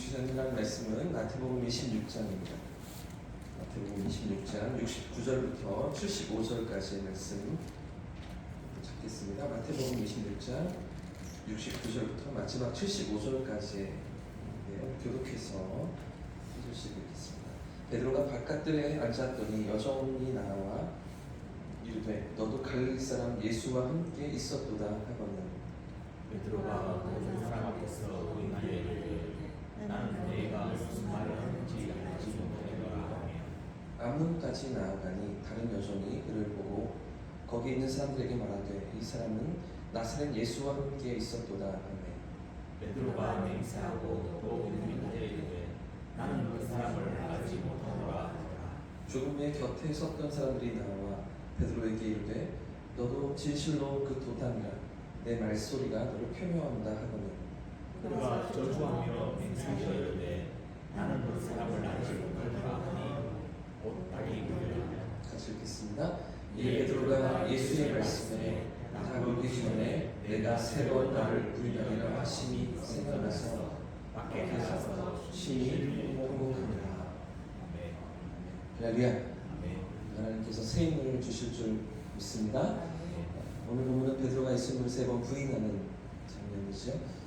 읽어주시는 말씀은 마태복음 26장입니다. 마태복음 26장 69절부터 75절까지의 말씀 찾겠습니다. 마태복음 26장 69절부터 마지막 75절까지의 내용 교독해서 해주시기 바랍니다. 베드로가 바깥들에 앉았더니 여종이 나와 이르되 너도 갈릴리 사람 예수와 함께 있었도다 하거늘. 베드로가 모든 사람 앞에서 부인하여 이르되 나는 네가 무슨 말을 하는지 알지 못하노라 하며 암문까지 나아가니 다른 여종이 그를 보고 거기 있는 사람들에게 말하되 이 사람은 나사렛 예수와 함께 있었도다 하매 베드로가 맹세하고 또 부인하여 이르되 나는 그 사람을 알지 못하노라 하더라. 조금 후에 곁에 섰던 사람들이 나와 베드로에게 이르되 너도 진실로 그 도단이라 내 말소리가 너를 표명한다 하거늘. 그가 저주하며 맹세하여 이르되 나는 그 사람을 알지 못하노라 하니 곧 빨리 물으라. 같이 읽겠습니다. 이에 베드로가 예수의 말씀에 다가오기 전에 내가 세 번 나를 부인하리라 하심이 생각나서 밖에 나가서 심히 통곡하니라. 아멘. 할렐루야. 아멘. 하나님께서 새 힘을 주실 줄 믿습니다. 오늘 본문은 베드로가 예수님을 세 번 부인하는 장면이죠.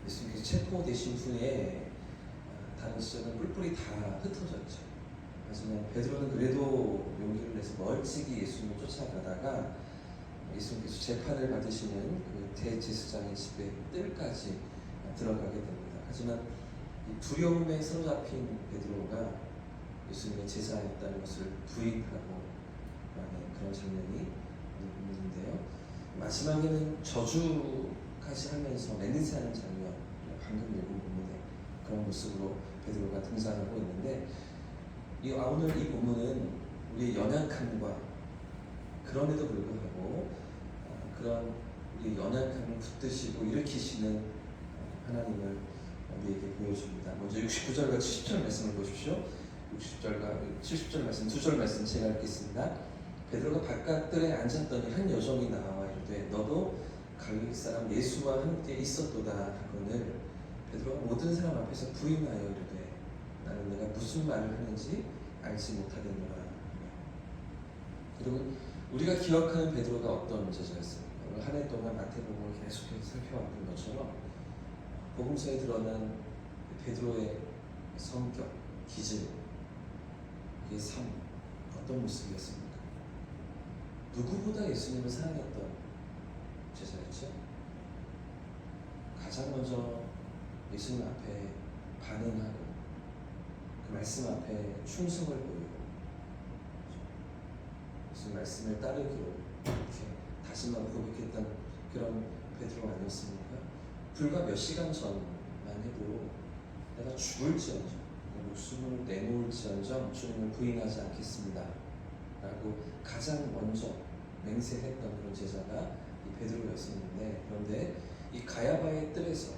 예수님께서 체포되신 후에 다른 시절은 뿔뿔이 다 흩어졌죠. 하지만 베드로는 그래도 용기를 내서 멀찍이 예수님을 쫓아가다가 예수님께서 재판을 받으시는 그 대제사장의 집에 뜰까지 들어가게 됩니다. 하지만 이 두려움에 사로잡힌 베드로가 예수님의 제자였다는 것을 부인하고 하는 그런 장면이 있는데요. 마지막에는 저주까지 하면서 맹세하는 장면, 방금 읽은 본문에 그런 모습으로 베드로가 등장하고 있는데 오늘 이 본문은 우리의 연약함과 그럼에도 불구하고 그런 우리의 연약함을 붙드시고 일으키시는 하나님을 우리에게 보여줍니다. 먼저 69절과 70절 말씀을 보십시오. 60절과 70절 말씀, 두 절 말씀 제가 읽겠습니다. 베드로가 바깥들에 앉았더니 한 여종이 나와 이르되 너도 갈릴리 사람 예수와 함께 있었도다 하거늘. 베드로가 모든 사람 앞에서 부인하여 이르되 나는 내가 무슨 말을 하는지 알지 못하겠노라. 여러분, 우리가 기억하는 베드로가 어떤 제자였습니까? 오늘 한 해 동안 마태복음을 계속해서 살펴왔던 것처럼 복음서에 드러난 베드로의 성격, 기질, 그의 삶, 어떤 모습이었습니까? 누구보다 예수님을 사랑했던 제자였죠. 가장 먼저 예수님 앞에 반응하고 그 말씀 앞에 충성을 보이고 예수님 말씀을 따르기로 이렇게 다짐하고 고백했던 그런 베드로 아니었습니까? 불과 몇 시간 전만 해도 내가 죽을지언정 목숨을 내놓을지언정 주님을 부인하지 않겠습니다 라고 가장 먼저 맹세했던 그런 제자가 이 베드로였었는데, 그런데 이 가야바의 뜰에서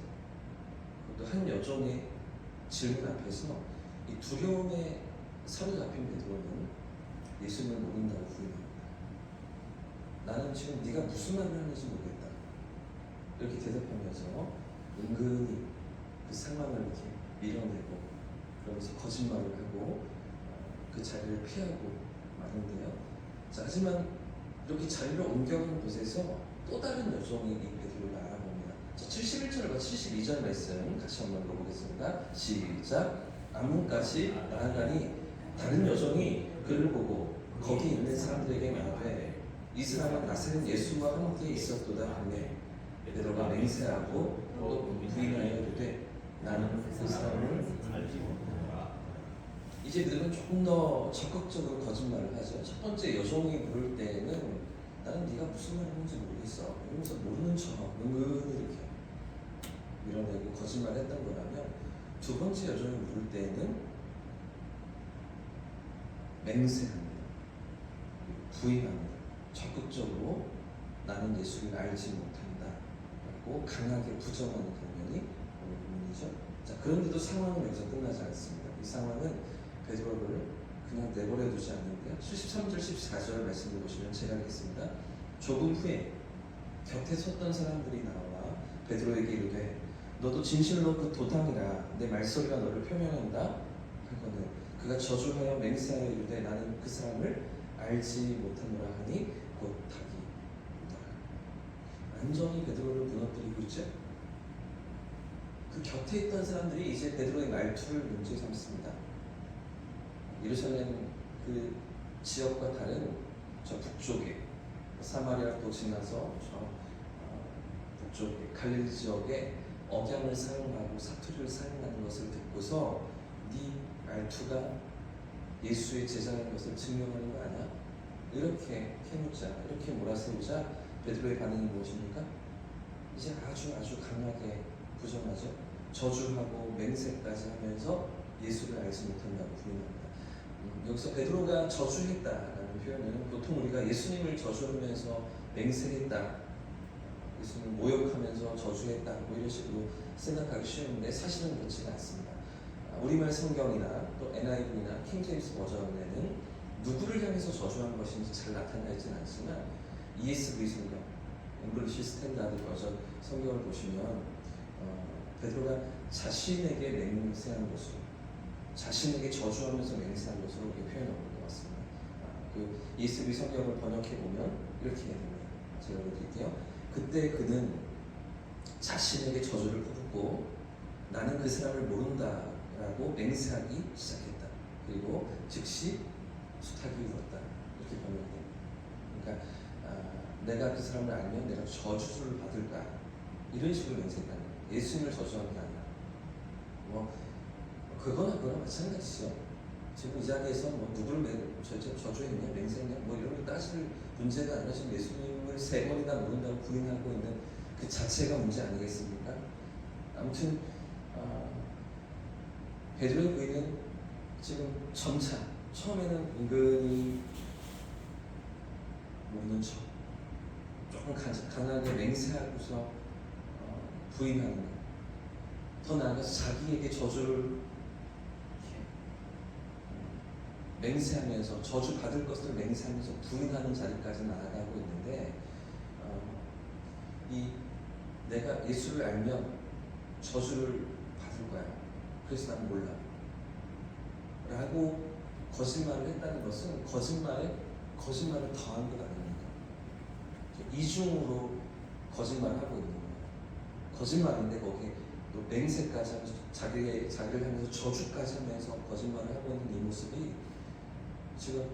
또 한 여종의 질문 앞에서 이 두려움에 사로잡힌 베드로는 예수님을 모른다고 부인합니다. 나는 지금 네가 무슨 말을 하는지 모르겠다 이렇게 대답하면서 은근히 그 상황을 이렇게 밀어내고 그러면서 거짓말을 하고 그 자리를 피하고 마는데요. 자, 하지만 이렇게 자리를 옮겨간 곳에서 또 다른 여종이 이 베드로를 알아봅니다. 자, 71절과 72절 말씀 같이 한번 읽어보겠습니다. 시작. 암문까지 나아가니 다른 여종이 그를 보고 거기 있는 사람들에게 말하되 이 사람은 나사렛 예수와 함께 있었도다 하매 베드로가 맹세하고 또 부인하여 이르되 나는 그 사람을 알지 못하노라. 이제 그들은 조금 더 적극적으로 거짓말을 하죠. 첫 번째 여종이 물을 때에는 나는 네가 무슨 말 하는지 모르겠어 이러면서 모르는 척 은근히 이렇게 밀어내고 거짓말했던 거라면, 두 번째 여종이 물을 때에는 맹세합니다. 부인합니다. 적극적으로 나는 예수를 알지 못한다 라고 강하게 부정하는 장면이 오늘 본문이죠. 자, 그런데도 상황은 여기서 끝나지 않습니다. 이 상황은 베드로를 그냥 내버려 두지 않는데요. 73절 14절 말씀을 보시면 제가 읽겠습니다. 조금 후에 곁에 섰던 사람들이 나와 베드로에게 이르되 너도 진실로 그 도당이라 내 말소리가 너를 표명한다 하거늘 그가 저주하여 맹세하여 이르되 나는 그 사람을 알지 못하노라 하니 곧 닭이다. 완전히 베드로를 무너뜨리고 있죠. 그 곁에 있던 사람들이 이제 베드로의 말투를 문제 삼습니다. 예루살렘 그 지역과 다른 저 북쪽에 사마리아도 지나서 저 북쪽에 갈릴리 지역에 억양을 사용하고 사투리를 사용하는 것을 듣고서 네 말투가 예수의 제자인 것을 증명하는 거 아니야? 이렇게 캐묻자, 이렇게 몰아세우자 베드로의 반응이 무엇입니까? 이제 아주 강하게 부정하죠. 저주하고 맹세까지 하면서 예수를 알지 못한다고 부인합니다. 여기서 베드로가 저주했다라는 표현은 보통 우리가 예수님을 저주하면서 맹세했다, 예수님을 모욕하면서 저주했다 뭐 이런 식으로 생각하기 쉬운데 사실은 그렇지가 않습니다. 우리말 성경이나 또 NIV나 킹제임스 버전에는 누구를 향해서 저주한 것인지 잘 나타나 있지는 않지만 ESV 성경, 잉글리시 스탠다드 버전 성경을 보시면 베드로가 자신에게 맹세한 것으로, 자신에게 저주하면서 맹세한 것으로 이렇게 표현하고 있는 것 같습니다. 그 ESV 성경을 번역해 보면 이렇게 됩니다. 제가 읽어드릴게요. 그때 그는 자신에게 저주를 퍼붓고 나는 그 사람을 모른다라고 맹세하기 시작했다. 그리고 즉시 수탉이 울었다. 이렇게 번역됩니다. 그러니까 내가 그 사람을 알면 내가 저주를 받을까, 이런 식으로 맹세했다는 거예요. 예수님을 저주하는 게 아니라 그거나 마찬가지죠. 지금 이 자리에서 누구를 저주했냐, 맹세했냐 이런 걸 따질 문제가 아니라 지금 예수님을 3번이나 모른다고 부인하고 있는 그 자체가 문제 아니겠습니까? 아무튼 베드로의 부인은 지금 점차 처음에는 은근히 모르는 척, 조금 강하게 맹세하고서 부인하는 것, 더 나아가서 자기에게 저주를 맹세하면서 저주 받을 것을 맹세하면서 부인하는 자리까지 나아가고 있는데 내가 예수를 알면 저주를 받을 거야, 그래서 난 몰라 라고 거짓말을 했다는 것은 거짓말을 더한 것 아닙니까? 이중으로 거짓말을 하고 있는 거예요. 거짓말인데 거기에 또 맹세까지 하면서 자기를 향해서 저주까지 하면서 거짓말을 하고 있는 이 모습이 지금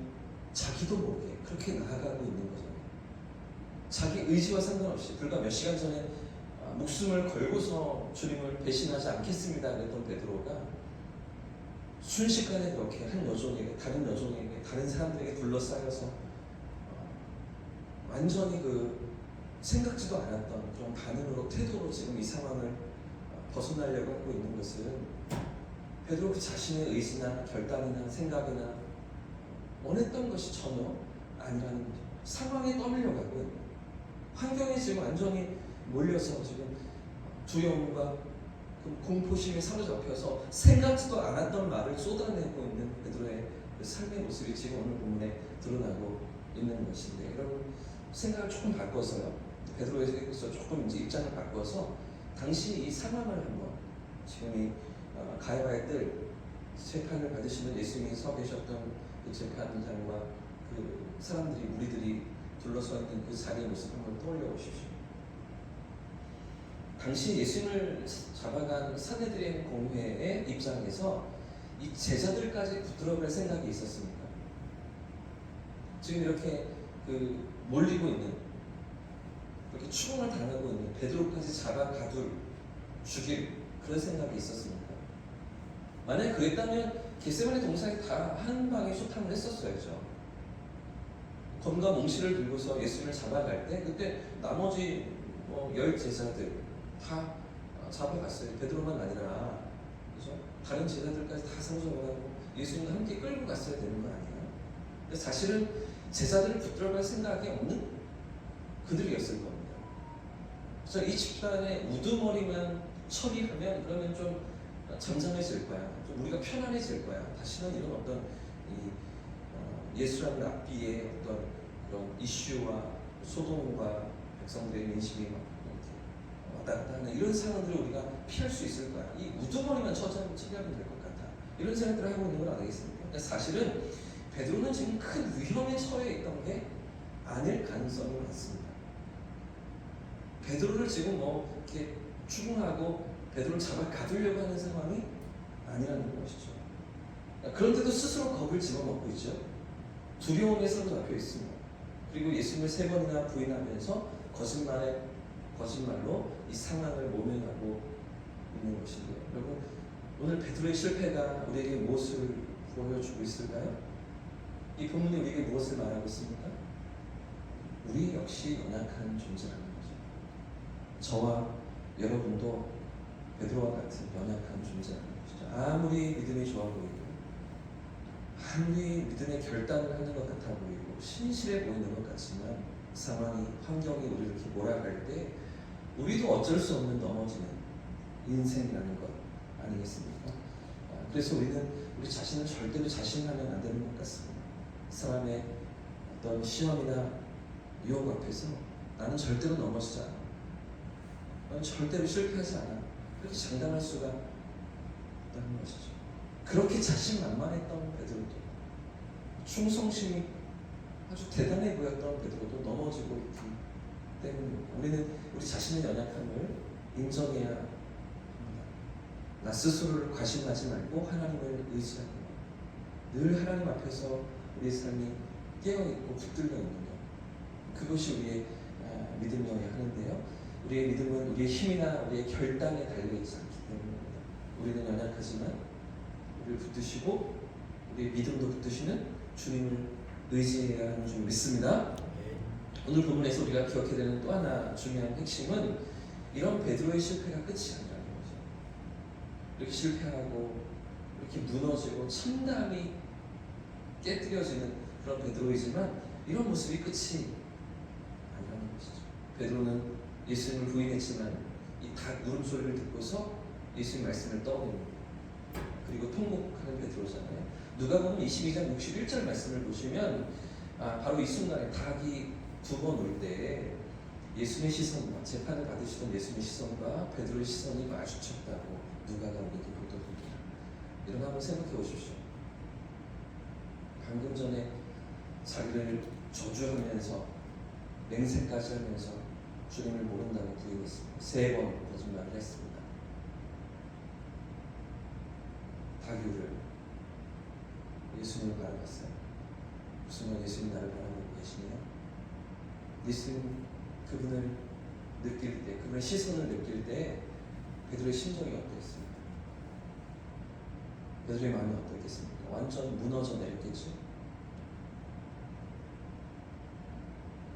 자기도 모르게 그렇게 나아가고 있는 거잖아요. 자기 의지와 상관없이 불과 몇 시간 전에 목숨을 걸고서 주님을 배신하지 않겠습니다 그랬던 베드로가 순식간에 그렇게 한 여종에게, 다른 사람들에게 둘러싸여서 완전히 생각지도 않았던 그런 반응으로, 태도로 지금 이 상황을 벗어나려고 하고 있는 것은 베드로 그 자신의 의지나 결단이나 생각이나 원했던 것이 전혀 아니라는 거죠. 상황에 떠밀려가고 있는 거예요. 환경에 지금 완전히 몰려서 지금 두려움과 공포심에 사로잡혀서 생각지도 않았던 말을 쏟아내고 있는 베드로의 삶의 모습이 지금 오늘 본문에 드러나고 있는 것인데, 여러분 생각을 조금 바꿔서요, 베드로에서 조금 이제 입장을 바꿔서 당시 이 상황을 한번, 지금 이 가야바의 뜰 재판을 받으시는 예수님이 서 계셨던 그 재판장과 그 사람들이, 무리들이 둘러서 있는 그 자리의 모습 한번 떠올려 보십시오. 당시 예수님을 잡아간 산헤드린 공회의 입장에서 이 제자들까지 붙들어갈 생각이 있었습니까? 지금 이렇게 몰리고 있는, 이렇게 추궁을 당하고 있는 베드로까지 잡아 죽일 그런 생각이 있었습니까? 만약에 그랬다면 겟세마네 동산에 다 한 방에 소탕을 했었어야죠. 검과 몽실을 들고서 예수님을 잡아갈 때 그때 나머지 10 제자들 다 잡아갔어요. 베드로만 아니라, 그죠? 다른 제자들까지 다 상속을 하고 예수님과 함께 끌고 갔어야 되는 거 아니에요? 근데 사실은 제자들을 붙들어갈 생각이 없는 그들이었을 겁니다. 그래서 이 집단의 우두머리만 처리하면 그러면 좀 잠잠해질 거야, 좀 우리가 편안해질 거야, 다시는 이런 어떤 예수라는 랍비의 어떤 그런 이슈와 소동과 백성들의 민심이 막 왔다 갔다 하는 이런 상황들을 우리가 피할 수 있을 거야. 이 우두머리만 처리하면 될 것 같아. 이런 생각들을 하고 있는 건 아니겠습니까? 그러니까 사실은 베드로는 지금 큰 위험에 처해 있던 게 아닐 가능성이 많습니다. 베드로를 지금 뭐 이렇게 추궁하고 베드로를 잡아 가두려고 하는 상황이 아니라는 것이죠. 그런데도 스스로 겁을 집어먹고 있죠. 두려움에 사로잡혀 있습니다. 그리고 예수님을 3번이나 부인하면서 거짓말로 이 상황을 모면하고 있는 것인데요. 여러분, 오늘 베드로의 실패가 우리에게 무엇을 보여주고 있을까요? 이 본문이 우리에게 무엇을 말하고 있습니까? 우리 역시 연약한 존재라는 거죠. 저와 여러분도 베드로와 같은 연약한 존재라는 것이죠. 아무리 믿음이 좋아 보이고 아무리 믿음의 결단을 하는 것 같아 보이고 신실해 보이는 것 같지만 상황이, 환경이 우리를 이렇게 몰아갈 때 우리도 어쩔 수 없는 넘어지는 인생이라는 것 아니겠습니까? 그래서 우리는 우리 자신을 절대로 자신하면 안 되는 것 같습니다. 사람의 어떤 시험이나 유혹 앞에서 나는 절대로 넘어지지 않아. 나는 절대로 실패하지 않아. 그렇게 장담할 수가 없다는 것이죠. 그렇게 자신만만했던 베드로도, 충성심이 아주 대단해 보였던 베드로도 넘어지고 있기 때문입니다. 우리는 우리 자신의 연약함을 인정해야 합니다. 나 스스로를 과신하지 말고 하나님을 의지하고 늘 하나님 앞에서 우리의 삶이 깨어있고 붙들려 있는 것, 그것이 우리의 믿음이어야 하는데요. 우리의 믿음은 우리의 힘이나 우리의 결단에 달려있지 않기 때문입니다. 우리는 연약하지만 우리를 붙드시고 우리의 믿음도 붙드시는 주님을 의지해야 하는 줄 믿습니다. 오늘 본문에서 우리가 기억해야 되는 또 하나 중요한 핵심은 이런 베드로의 실패가 끝이 아니라는 거죠. 이렇게 실패하고 이렇게 무너지고 참담이 깨뜨려지는 그런 베드로이지만 이런 모습이 끝이 아니라는 것이죠. 베드로는 예수님을 부인했지만 이 닭 울음소리를 듣고서 예수님 말씀을 떠올립니다. 그리고 통곡하는 베드로잖아요. 누가복음 22장 61절 말씀을 보시면 바로 이 순간에 닭이 2번 울 때 예수님의 시선과, 재판을 받으시던 예수님의 시선과 베드로의 시선이 마주쳤다고 누가가 우리에게 보도합니다. 여러분 한번 생각해 보십시오. 방금 전에 자기를 저주하면서 맹세까지 하면서 주님을 모른다고 부인했습니다. 3번 거짓말을 했습니다. 닭이 예수님을 바라봤어요. 무슨 말 예수님 나를 바라보고 계시네요. 예수님 그분을 느낄 때, 그분의 시선을 느낄 때 베드로의 심정이 어땠습니까? 베드로의 마음이 어떻겠습니까? 완전 무너져 내렸겠죠.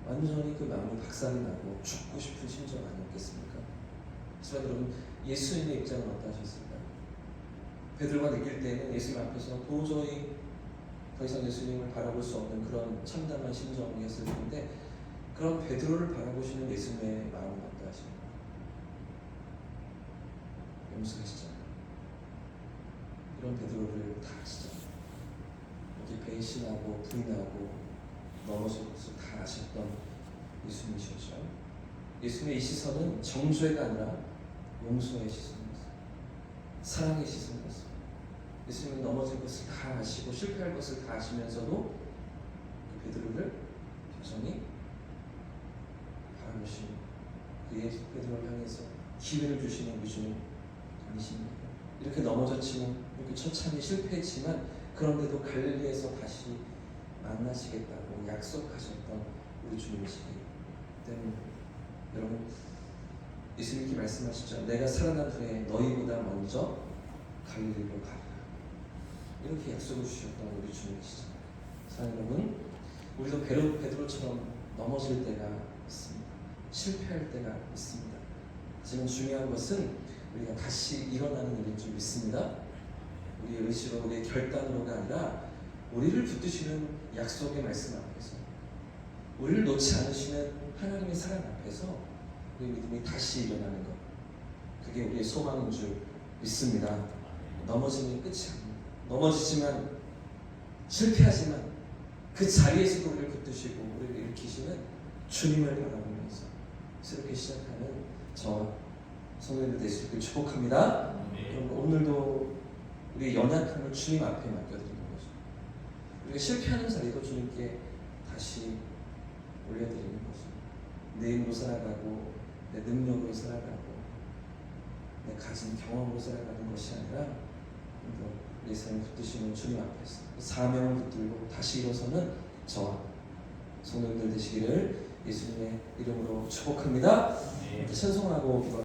완전히 그 마음이 박살이 나고 죽고 싶은 심정 아니었겠습니까? 하지만 여러분, 예수님의 입장은 어떠하셨을까요? 베드로가 느낄 때는 예수님 앞에서 도저히 더 이상 예수님을 바라볼 수 없는 그런 참담한 심정이었을 텐데, 그런 베드로를 바라보시는 예수님의 마음은 어떠하십니까? 용서하시잖아요. 이런 베드로를 다 아시잖아요. 이렇게 배신하고 부인하고 넘어질 것을 다 아셨던 예수님이셨죠. 예수님의 이 시선은 정죄가 아니라 용서의 시선이었어요. 사랑의 시선이었어요. 예수님은 넘어질 것을 다 아시고 실패할 것을 다 아시면서도 그 베드로를 여전히 바라보시는, 그의 베드로를 향해서 기회를 주시는 그 주님 아니십니까? 이렇게 넘어졌지만, 이렇게 처참히 실패했지만 그런데도 갈릴리에서 다시 만나시겠다고 약속하셨던 우리 주님이시기 때문에 여러분, 예수님께 말씀하시죠. 내가 살아난 후에 너희보다 먼저 갈릴리로 가라. 이렇게 약속을 주셨던 우리 주님이시잖아요. 사랑하는 여러분, 우리도 베드로처럼 넘어질 때가 있습니다. 실패할 때가 있습니다. 하지만 중요한 것은 우리가 다시 일어나는 일인 줄 믿습니다. 우리의 의지로, 우리의 결단으로가 아니라 우리를 붙드시는 약속의 말씀 앞에서, 우리를 놓지 않으시는 하나님의 사랑 앞에서 우리 믿음이 다시 일어나는 것, 그게 우리의 소망인 줄 믿습니다. 넘어지면 끝이 아닙니다. 넘어지지만, 실패하지만 그 자리에서도 우리를 붙드시고 우리를 일으키시는 주님을 바라보면서 새롭게 시작하는 저와 성도님들 되시길 축복합니다. 네. 그럼 오늘도 우리 연약함을 주님 앞에 맡겨드리는 거죠. 우리가 실패하는 자리도 주님께 다시 올려드리는 거죠. 내 힘으로 살아가고 내 능력으로 살아가고 내 가진 경험으로 살아가는 것이 아니라 내 삶을 붙드시는 주님 앞에서 사명을 붙들고 다시 일어서는 저와 성도님들 되시기를 예수님의 이름으로 축복합니다. 네. 찬송하고 기도